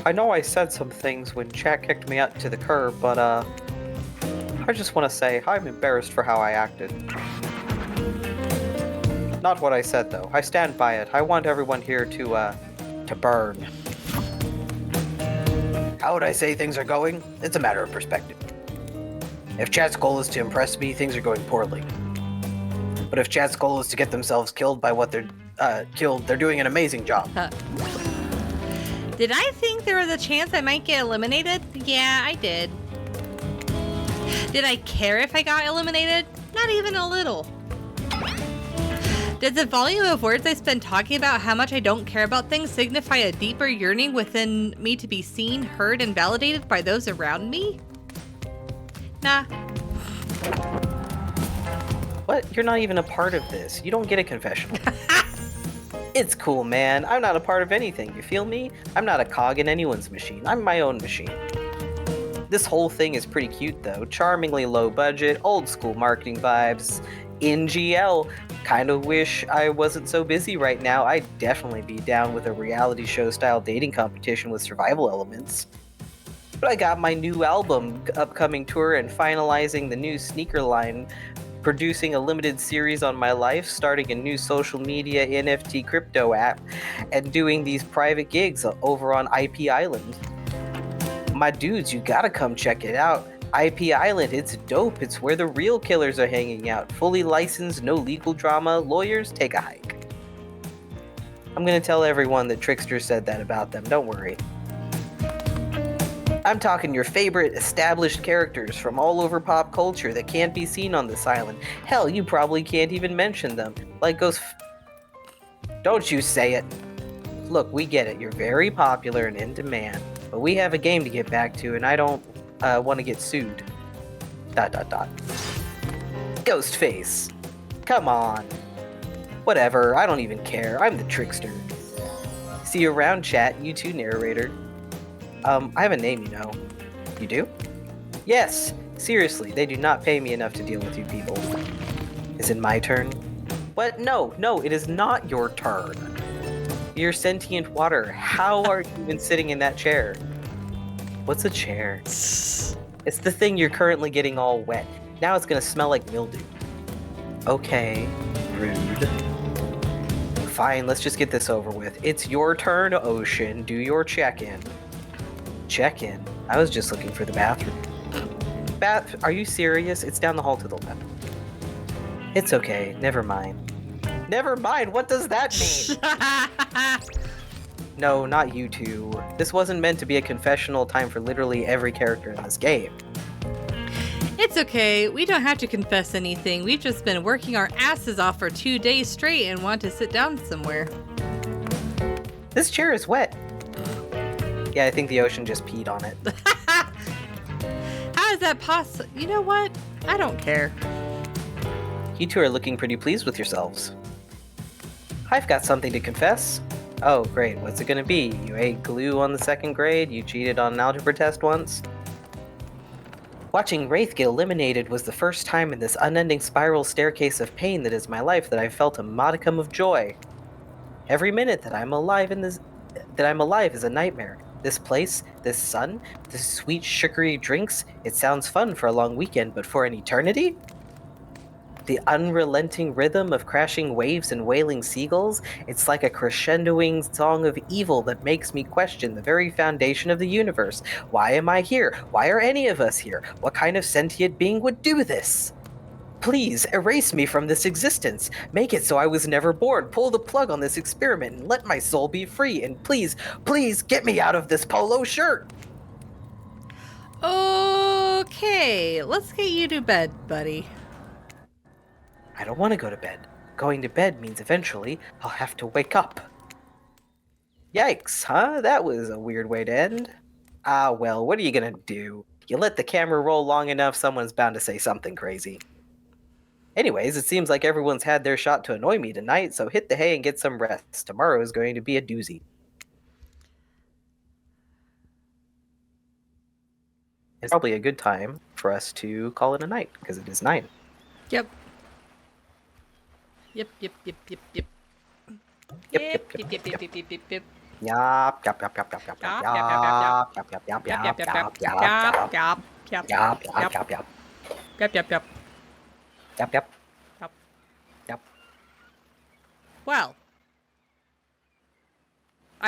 [SPEAKER 1] I know I said some things when chat kicked me out to the curb, but I just want to say I'm embarrassed for how I acted. Not what I said though. I stand by it. I want everyone here to burn. How would I say things are going? It's a matter of perspective. If chat's goal is to impress me, things are going poorly. But if chat's goal is to get themselves killed by what they're killed, they're doing an amazing job.
[SPEAKER 2] Did I think there was a chance I might get eliminated? Yeah, I did. Did I care if I got eliminated? Not even a little. Does the volume of words I spend talking about how much I don't care about things signify a deeper yearning within me to be seen, heard, and validated by those around me? Nah.
[SPEAKER 1] What? You're not even a part of this. You don't get a confessional. It's cool, man. I'm not a part of anything. You feel me? I'm not a cog in anyone's machine. I'm my own machine. This whole thing is pretty cute, though. Charmingly low budget, old school marketing vibes. In GL. Kind of wish I wasn't so busy right now. I'd definitely be down with a reality show style dating competition with survival elements. But I got my new album, upcoming tour, and finalizing the new sneaker line producing a limited series on my life, starting a new social media NFT crypto app, and doing these private gigs over on IP Island. My dudes, you gotta come check it out. IP Island, it's dope. It's where the real killers are hanging out. Fully licensed, no legal drama. Lawyers, take a hike. I'm gonna tell everyone that Trickster said that about them, don't worry. I'm talking your favorite established characters from all over pop culture that can't be seen on this island. Hell, you probably can't even mention them. Like Don't you say it. Look, we get it. You're very popular and in demand. But we have a game to get back to, and I don't want to get sued. ... Ghostface. Come on. Whatever, I don't even care. I'm the Trickster. See you around, chat. You too, narrator. I have a name, you know. You do? Yes. Seriously, they do not pay me enough to deal with you people. Is it my turn? What? No, it is not your turn. You're sentient water. How are you even sitting in that chair? What's a chair? It's the thing you're currently getting all wet. Now it's gonna smell like mildew. Okay, rude. Fine, let's just get this over with. It's your turn, Ocean. Do your check-in. Check-in? I was just looking for the bathroom. Are you serious? It's down the hall to the left. It's okay, never mind. Never mind? What does that mean? No, not you two. This wasn't meant to be a confessional time for literally every character in this game.
[SPEAKER 2] It's okay. We don't have to confess anything. We've just been working our asses off for 2 days straight and want to sit down somewhere.
[SPEAKER 1] This chair is wet. Yeah, I think the ocean just peed on it.
[SPEAKER 2] How is that possible? You know what? I don't care.
[SPEAKER 1] You two are looking pretty pleased with yourselves. I've got something to confess. Oh, great. What's it gonna be? You ate glue on the second grade? You cheated on an algebra test once? Watching Wraith get eliminated was the first time in this unending spiral staircase of pain that is my life that I felt a modicum of joy. Every minute that I'm alive is a nightmare. This place, this sun, this sweet sugary drinks, it sounds fun for a long weekend, but for an eternity? The unrelenting rhythm of crashing waves and wailing seagulls, it's like a crescendoing song of evil that makes me question the very foundation of the universe. Why am I here? Why are any of us here? What kind of sentient being would do this? Please, erase me from this existence. Make it so I was never born. Pull the plug on this experiment and let my soul be free. And please, please get me out of this polo shirt.
[SPEAKER 2] Okay, let's get you to bed, buddy.
[SPEAKER 1] I don't want to go to bed. Going to bed means eventually I'll have to wake up. Yikes, huh? That was a weird way to end. Ah, well, what are you gonna do? You let the camera roll long enough, someone's bound to say something crazy. Anyways, it seems like everyone's had their shot to annoy me tonight, so hit the hay and get some rest. Tomorrow is going to be a doozy. It's probably a good time for us to call it a night, because it is 9.
[SPEAKER 2] Yep. Yep.
[SPEAKER 1] Yep. Yap, yap, yap, yap, yap, yap, yap, yap, yap, yap, yap, yap, yap.
[SPEAKER 2] Well.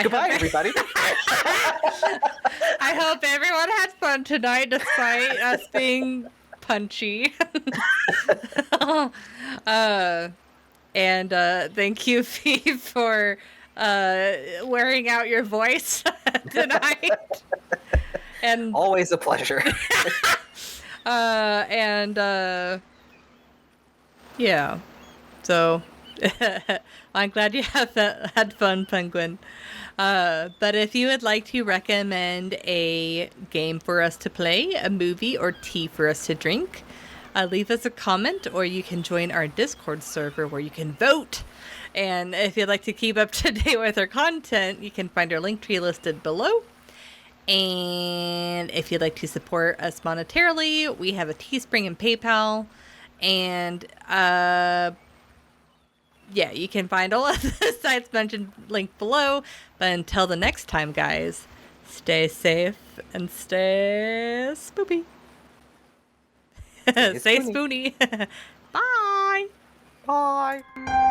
[SPEAKER 1] Goodbye, everybody.
[SPEAKER 2] I hope everyone had fun tonight, despite us being punchy. And thank you, Fee, for wearing out your voice tonight. And
[SPEAKER 1] always a pleasure.
[SPEAKER 2] Yeah. So I'm glad you had fun, Penguin. But if you would like to recommend a game for us to play, a movie, or tea for us to drink, leave us a comment, or you can join our Discord server where you can vote. And if you'd like to keep up to date with our content, you can find our link tree listed below. And if you'd like to support us monetarily, we have a Teespring and PayPal. And yeah, you can find all of the sites mentioned linked below. But until the next time, guys, stay safe and stay spoopy. Stay spoony. Bye.
[SPEAKER 3] Bye.